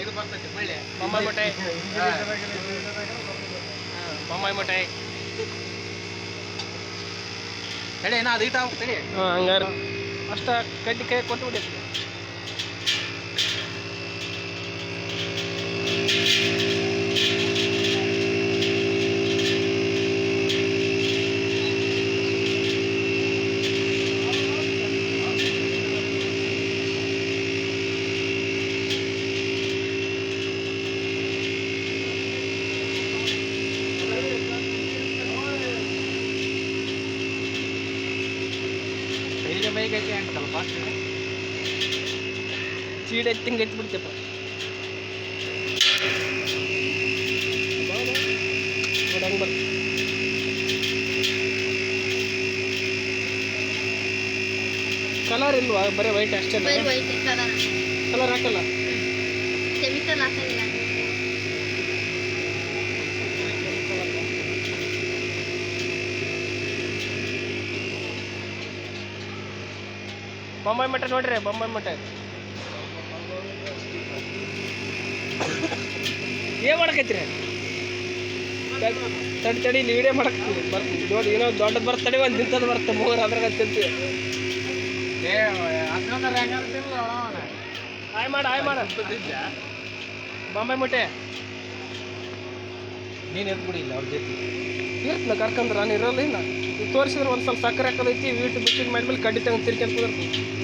ಇದು ಬರ್ತೈತಿ ಮಳ್ಳಿ ಬೊಂಬಾಯಿ ಮಿಠಾಯಿ ಬೊಂಬಾಯಿ ಮಿಠಾಯಿ ತಡಿ ಏನೋ ಅದು ಇಟ್ಟಾವ ತಡಿ ಹಂಗಾರೆ ಅಷ್ಟ ಕಡ್ಡಿ ಕೈ ಕೊಟ್ಟು ಬಿಡಿ ಬೈಕ್ ಐತಿ ಅಂತಲ್ಲ ಫಾಸ್ಟ್ ಚೀಡ್ ಎತ್ತಿಂಗ್ ಎತ್ತಿ ಬಿಡ್ತೇಪ್ಪ ಹಂಗೆ ಬರ್ತ ಕಲರ್ ಇಲ್ವಾ ಬರೀ ವೈಟ್ ಅಷ್ಟೇ ಕಲರ್ ಹಾಕಲ್ಲ ಕೆಮಿಕಲ್ ಹಾಕಂಗಿಲ್ಲ ಬೊಂಬಾಯಿ ಮಿಠಾಯಿ ನೋಡ್ರಿ ಬೊಂಬಾಯಿ ಮಿಠಾಯಿ ಏನ್ ಮಾಡಕತ್ತೀರಿ ತಡಿ ತಡಿ ಇಲ್ಲಿ ವಿಡಿಯೋ ಮಾಡಕತ್ತೀವಿ ಬರ್ತೀವಿ ನೋಡಿ ಏನೋ ದೊಡ್ಡದು ಬರ್ತಡೆ ಒಂದು ನಿಂತದ್ದು ಬರುತ್ತೆ ಮೂರು ಅದ್ರಾಗ ತಿಂತೀವಿ ಹಾಯ್ ಮಾಡ ಬೊಂಬಾಯಿ ಮಿಠಾಯಿ ನೀನು ಎತ್ಬಿಡಿಲ್ಲ ಅವ್ರ ಜೊತೆ ಇರ್ತನ ಕರ್ಕಂದ್ರೆ ನಾನು ಇರೋಲ್ಲ ಇಲ್ಲ ತೋರಿಸಿದ್ರೆ ಒಂದು ಸ್ವಲ್ಪ ಸಕ್ಕರೆ ಹಾಕೋದೈತಿ ವೀಟು ಬಿಟ್ಟಿಗೆ ಮಾಡಿದ್ಮೇಲೆ ಕಡ್ಡಿ ತಗೊಂಡು ತಿರ್ಕೊಂಡು ಕುದಿರ್ತೀನಿ